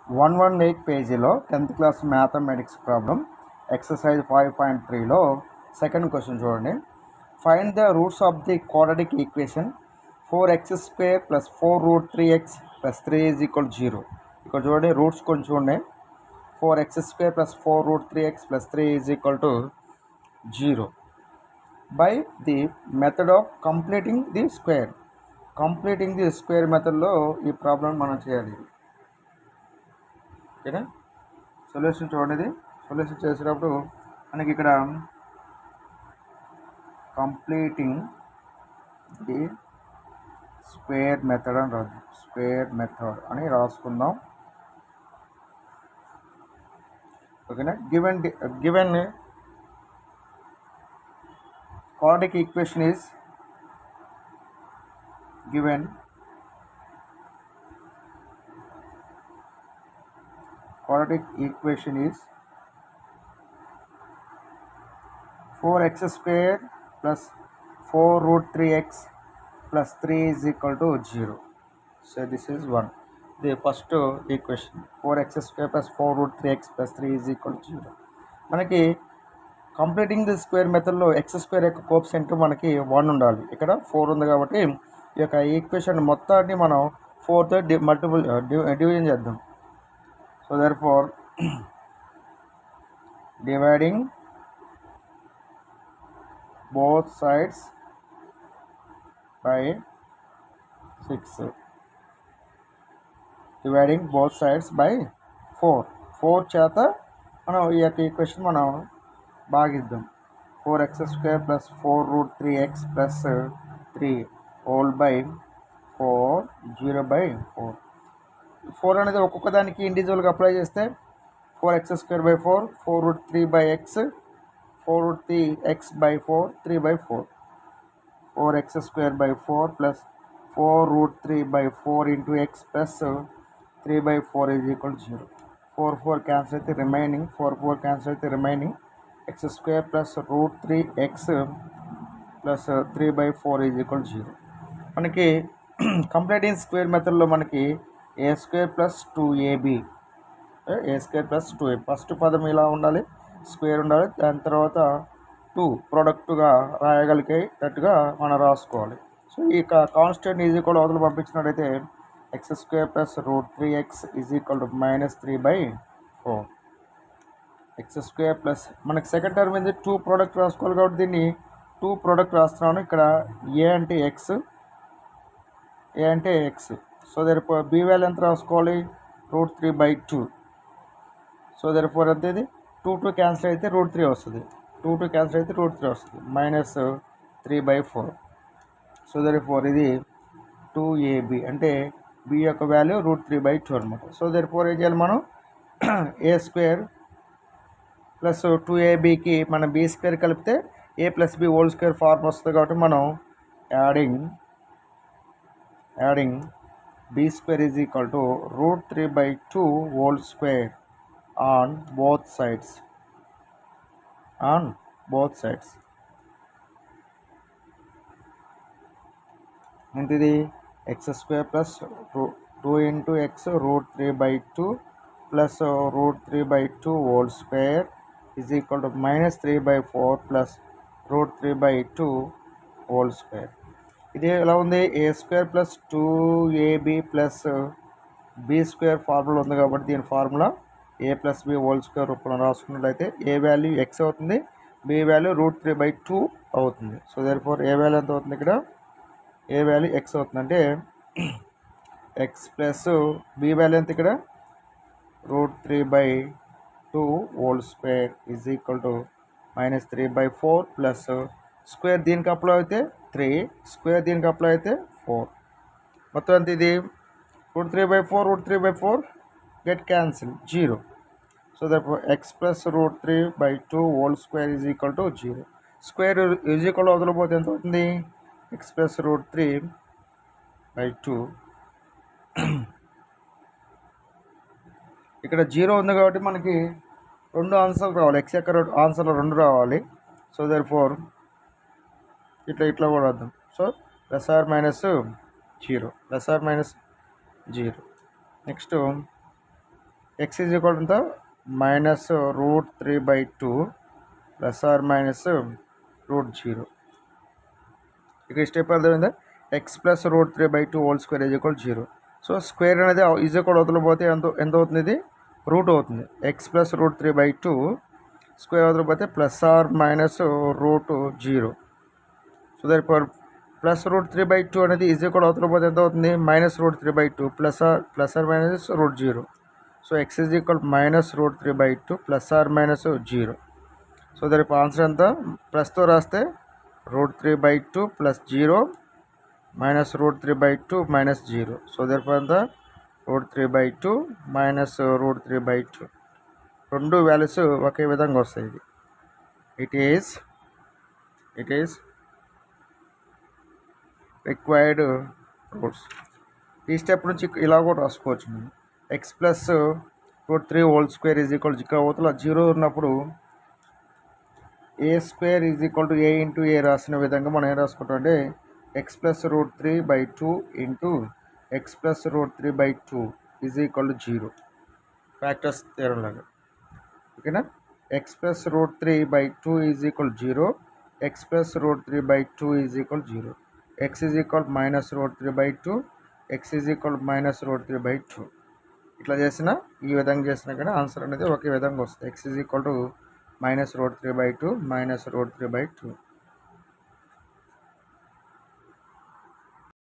118 పేజీలో 10th class mathematics problem exercise 5.3లో second question చూడండి. Find the roots of the quadratic equation 4x² + 4√3x + 3 = 0. ఇక్కడ చూడండి roots కొంచెం చూడండి. 4x² + 4√3x + 3 = 0 by the method of completing the square. Completing the square మెథడ్లో ఈ problem మనం చేయాలి. ఓకేనా? సొల్యూషన్ చూడండి. సొల్యూషన్ చేసేటప్పుడు మనకి ఇక్కడ కంప్లీటింగ్ ది స్క్వేర్ మెథడ్ అని రాదు, స్క్వేర్ మెథడ్ అని రాసుకుందాం. ఓకేనా? Given quadratic equation is given quadratic equation is 4x² + 4√3x + 3 = 0. So this is 1. The first equation 4x² + 4√3x + 3 = 0. మనకి కంప్లీటింగ్ ది స్క్వేర్ మెథడ్లో x² యొక్క కోఎఫిషియంట్ మనకి 1 ఉండాలి. ఇక్కడ 4 ఉంది కాబట్టి ఈ యొక్క ఈక్వేషన్ మొత్తాన్ని మనం 4తో డివిజన్ చేద్దాం. So therefore dividing both sides by 6, dividing both sides by 4 చేత మనం ఈ యొక్క ఈక్వేషన్ మనం భాగిద్దాం. 4x² + 4√3x + 3 whole by 4 0/4. 4 అనేది ఒక్కొక్క దానికి ఇండివిజువల్గా అప్లై చేస్తే 4x² / 4 4√3/x 4√3x/4 3/4 4x² / 4 + 4√3/4 × x + 3/4 = 0. 4 cancel అయితే రిమైనింగ్ 4 క్యాన్సిల్ అయితే రిమైనింగ్ x² + √3x + 3/4 = 0. మనకి కంప్లీటింగ్ స్క్వేర్ మెథడ్లో మనకి a² + 2ab a² + 2ab first పదం ఇలా ఉండాలి, స్క్వేర్ ఉండాలి, దాని తర్వాత 2 ప్రోడక్ట్గా రాయగలిగేటట్టుగా మనం రాసుకోవాలి. సో ఈ కాన్స్టెంట్ ఈజీ కూడా అవతల పంపించినట్టయితే x² + √3x -3/4 x² ప్లస్ మనకి సెకండ్ టర్మ్ ఏంది 2 ప్రోడక్ట్ రాసుకోవాలి కాబట్టి దీన్ని 2 ప్రోడక్ట్ రాస్తున్నాను. ఇక్కడ a అంటే x. So therefore b value ఎంత రాసుకోవాలి, √3/2. సో దేర్ఫోర్ ఎంత ఇది 2 క్యాన్సిల్ అయితే √3 వస్తుంది, 2 క్యాన్సిల్ అయితే √3 వస్తుంది, -3/4. సో దేర్ఫోర్ ఇది 2ab అంటే b యొక్క వాల్యూ √3/2 అనమాట. సో దేర్ఫోర్ ఏం చేయాలి మనం a² + 2abకి మనం b² కలిపితే a + b whole square form వస్తుంది కాబట్టి మనం adding b² = √3/2 whole square on both sides ఏంటిది x² + 2 × x √3/2 + √3/2 whole square -3/4 + √3/2 whole square. ఇది ఎలా ఉంది, a² + 2ab + b² ఫార్ములా ఉంది కాబట్టి దీని formula a + b whole square రూపంలో రాసుకున్నట్లయితే a వాల్యూ x అవుతుంది, b వాల్యూ √3/2 అవుతుంది. సో దేర్ఫోర్ a వాల్యూ ఎంత అవుతుంది, ఇక్కడ a వాల్యూ x అవుతుంది. అంటే x ప్లస్ b వాల్యూ ఎంత, ఇక్కడ √3/2 హోల్ స్క్వేర్ -3/4 ప్లస్ స్క్వేర్ దీనికి అప్లై అయితే 3, స్క్వేర్ దీనికి అప్లై అయితే 4. మొత్తం ఎంత ఇది √3/4 get cancel 0. So that x + √3/2 whole square = 0. Square వదలపోతే ఎంత అవుతుంది, x + √3/2 ఇక్కడ 0 ఉంది కాబట్టి మనకి 2 ఆన్సర్లు రావాలి, x యొక్క ఆన్సర్లు 2 రావాలి. సో దేర్ఫోర్ ఇట్లా కూడా వద్దాం. So +or -0 next x is equal to minus root 3/2 plus or minus root 0. ఇక్కడ స్టెప్ అర్థమైందా? X plus root 3/2 whole square is equal 0. So square అనేది ఈజ్ ఈక్వల్ అవతల పోతే ఎంత అవుతుంది? ఇది రూట్ అవుతుంది. ఎక్స్ ప్లస్ రూట్ 3/2 స్క్వేర్ అవతల పోతే plus or minus root 0. So that for plus root 3/2 అనేది ఈజ్ ఈక్వల్ అవతల పోతే ఎంత అవుతుంది? Minus root 3/2 plus or minus root 0. So x is equal minus root 3/2 plus or minus 0. So దాని answer ఎంత? ప్లస్తో రాస్తే root 3/2 plus 0 minus root 3/2 minus 0. So therefore ఎంత? Root 3/2 minus root 3/2. రెండు వాల్యూస్ ఒకే విధంగా వస్తాయి. ఇది ఇట్ ఈస్ రిక్వైర్డ్ రూట్స్. ఈ స్టెప్ నుంచి ఇలా కూడా రాసుకోవచ్చు మనం. X plus root 3 whole square is equal, ఇక్కడ అవతల 0 ఉన్నప్పుడు a square is equal to a into a రాసిన విధంగా మనం ఏం రాసుకుంటాం అంటే x plus root 3/2 into x plus root 3/2 is equal to 0. Factors theorem లాగా. ఓకేనా? X plus root 3/2 is equal 0, x plus root 3/2 is equal 0, x is equal minus root 3/2, X is equal minus root 3/2. ఇట్లా చేసినా, ఈ విధంగా చేసినా కానీ answer అనేది ఒకే విధంగా వస్తుంది. X is equal to minus root 3/2 minus root 3/2.